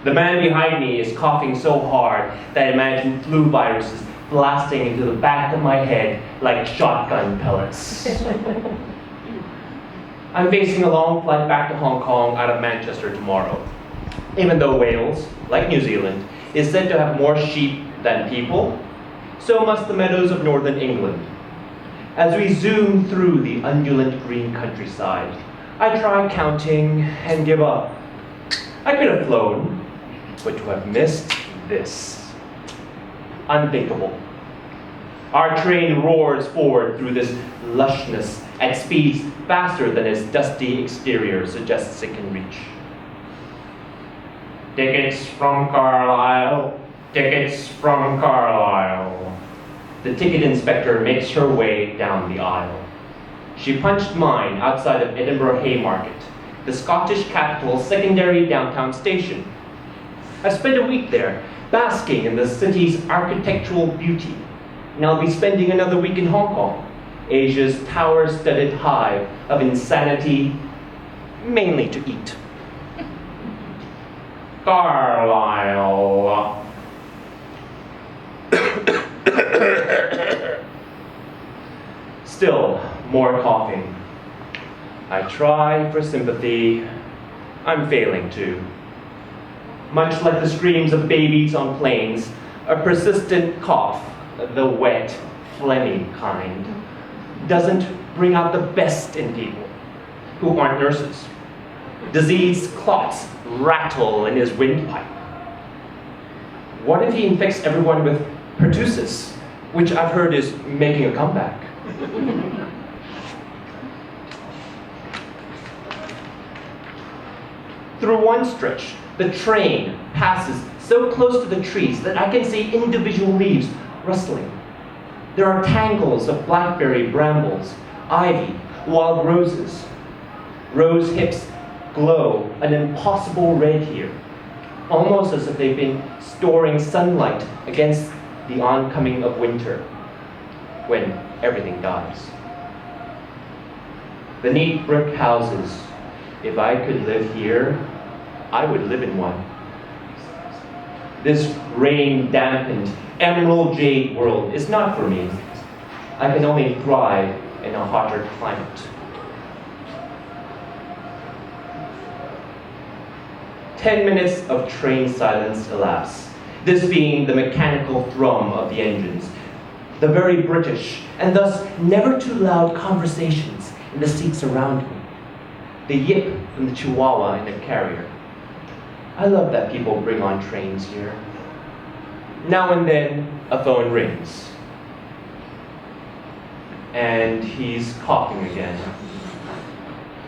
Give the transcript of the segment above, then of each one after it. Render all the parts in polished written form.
The man behind me is coughing so hard that I imagine flu viruses blasting into the back of my head like shotgun pellets. I'm facing a long flight back to Hong Kong out of Manchester tomorrow. Even though Wales, like New Zealand, is said to have more sheep than people, so must the meadows of northern England. As we zoom through the undulant green countryside, I try counting and give up. I could have flown, but to have missed this. Unthinkable. Our train roars forward through this lushness at speeds faster than its dusty exterior suggests it can reach. Tickets from Carlisle, tickets from Carlisle. The ticket inspector makes her way down the aisle. She punched mine outside of Edinburgh Haymarket, the Scottish capital's secondary downtown station. I spent a week there, basking in the city's architectural beauty, and I'll be spending another week in Hong Kong, Asia's tower-studded hive of insanity, mainly to eat. Carlisle. Still more coughing. I try for sympathy. I'm failing to. Much like the screams of babies on planes, a persistent cough, the wet, phlegmy kind, doesn't bring out the best in people who aren't nurses. Disease clots rattle in his windpipe. What if he infects everyone with pertussis, which I've heard is making a comeback? Through one stretch, the train passes so close to the trees that I can see individual leaves rustling. There are tangles of blackberry brambles, ivy, wild roses. Rose hips glow an impossible red here, almost as if they've been storing sunlight against the oncoming of winter, when everything dies. The neat brick houses, if I could live here, I would live in one. This rain-dampened, emerald jade world is not for me. I can only thrive in a hotter climate. 10 minutes of train silence elapse, this being the mechanical thrum of the engines, the very British, and thus never too loud conversations in the seats around me, the yip from the Chihuahua in the carrier. I love that people bring on trains here. Now and then, a phone rings. And he's coughing again.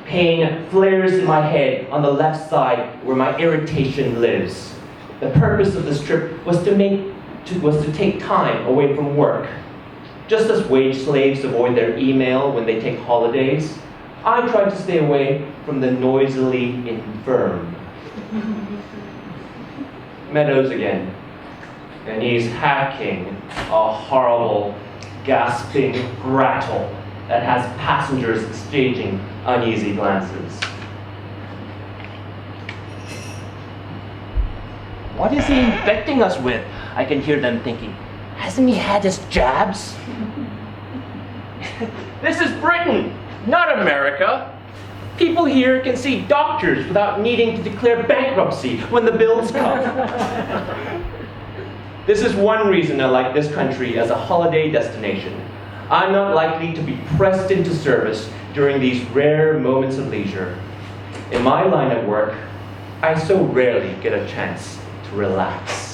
Pain flares in my head on the left side where my irritation lives. The purpose of this trip was to take time away from work. Just as wage slaves avoid their email when they take holidays, I tried to stay away from the noisily infirm. Meadows again, and he's hacking a horrible, gasping rattle that has passengers exchanging uneasy glances. What is he infecting us with? I can hear them thinking, hasn't he had his jabs? This is Britain, not America. People here can see doctors without needing to declare bankruptcy when the bills come. This is one reason I like this country as a holiday destination. I'm not likely to be pressed into service during these rare moments of leisure. In my line of work, I so rarely get a chance to relax.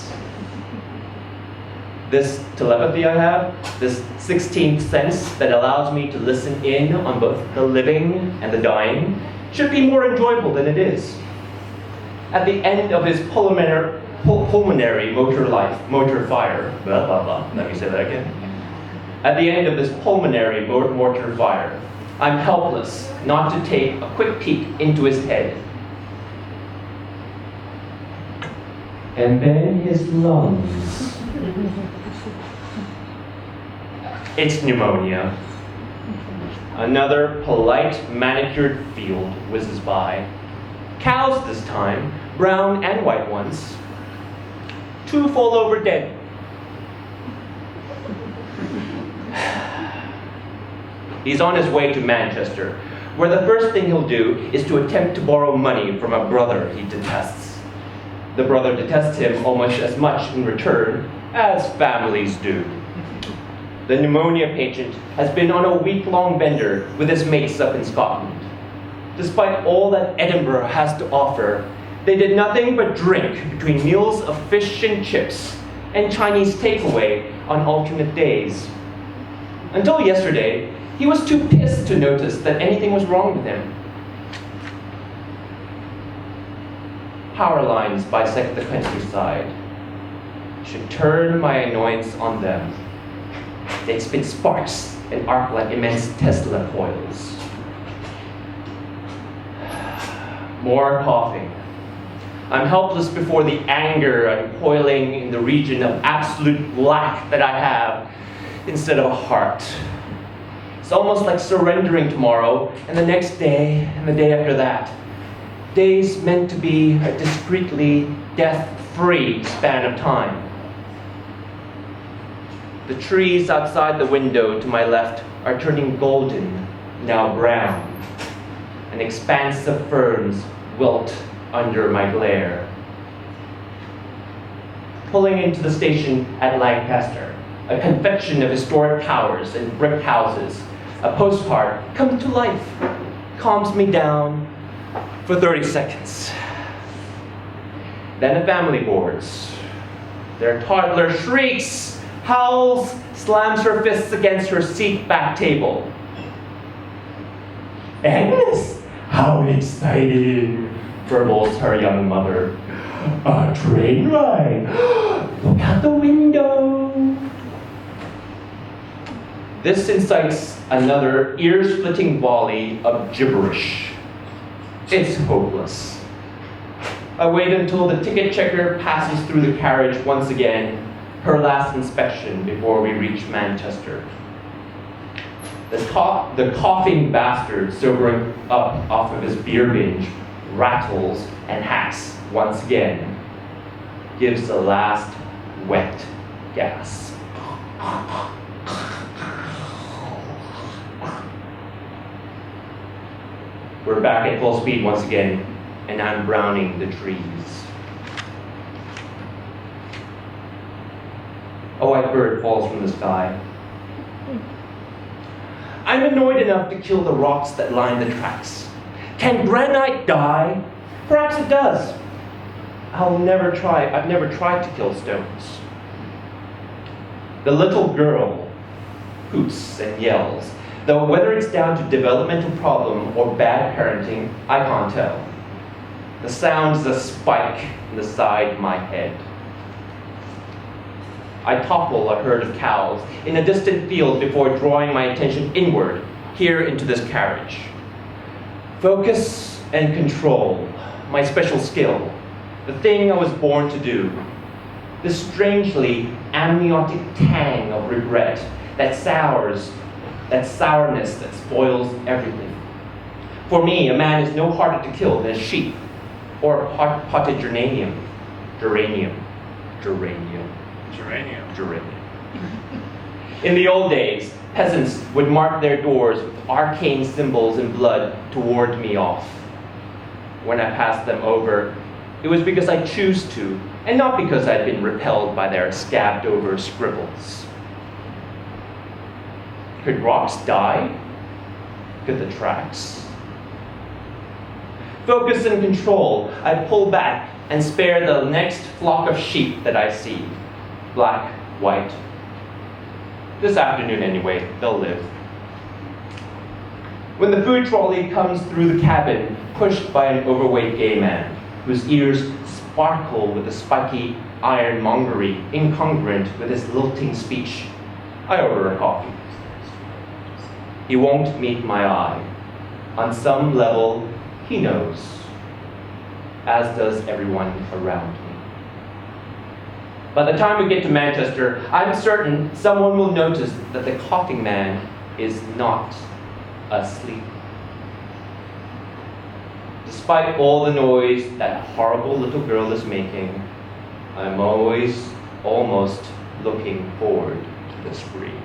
This telepathy I have, this 16th sense that allows me to listen in on both the living and the dying, should be more enjoyable than it is. At the end of his pulmonary motor fire, blah, blah, blah, let me say that again. At the end of this pulmonary motor fire, I'm helpless not to take a quick peek into his head. And then his lungs. It's pneumonia. Another polite, manicured field whizzes by. Cows this time, brown and white ones. 2 fall over dead. He's on his way to Manchester, where the first thing he'll do is to attempt to borrow money from a brother he detests. The brother detests him almost as much in return as families do. The pneumonia patient has been on a week-long bender with his mates up in Scotland. Despite all that Edinburgh has to offer, they did nothing but drink between meals of fish and chips and Chinese takeaway on alternate days. Until yesterday, he was too pissed to notice that anything was wrong with him. Power lines bisect the countryside. Should turn my annoyance on them. They spit sparks and arc like immense Tesla coils. More coughing. I'm helpless before the anger I'm coiling in the region of absolute black that I have instead of a heart. It's almost like surrendering tomorrow, and the next day, and the day after that. Days meant to be a discreetly death-free span of time. The trees outside the window to my left are turning golden, now brown. An expanse of ferns wilt under my glare. Pulling into the station at Lancaster, a confection of historic towers and brick houses, a postcard comes to life, calms me down for 30 seconds. Then a family boards. Their toddler shrieks, howls, slams her fists against her seat back table. Agnes, how exciting, burbles her young mother. A train ride. Look out the window. This incites another ear-splitting volley of gibberish. It's hopeless. I wait until the ticket checker passes through the carriage once again, her last inspection before we reach Manchester. The coughing bastard sobering up off of his beer binge rattles and hacks once again, gives the last wet gasp. We're back at full speed once again, and I'm browning the trees. A white bird falls from the sky. I'm annoyed enough to kill the rocks that line the tracks. Can granite die? Perhaps it does. I've never tried to kill stones. The little girl hoots and yells, though whether it's down to developmental problem or bad parenting, I can't tell. The sound is a spike in the side of my head. I topple a herd of cows in a distant field before drawing my attention inward, here into this carriage. Focus and control, my special skill, the thing I was born to do. This strangely amniotic tang of regret, that sourness that spoils everything. For me, a man is no harder to kill than a sheep, or a potted geranium. In the old days, peasants would mark their doors with arcane symbols in blood to ward me off. When I passed them over, it was because I chose to, and not because I'd been repelled by their scabbed-over scribbles. Could rocks die? Could the tracks? Focus and control, I pull back and spare the next flock of sheep that I see. Black, white. This afternoon anyway, they'll live. When the food trolley comes through the cabin, pushed by an overweight gay man, whose ears sparkle with the spiky ironmongery incongruent with his lilting speech, I order a coffee. He won't meet my eye. On some level, he knows, as does everyone around me. By the time we get to Manchester, I'm certain someone will notice that the coughing man is not asleep. Despite all the noise that horrible little girl is making, I'm always almost looking forward to the screams.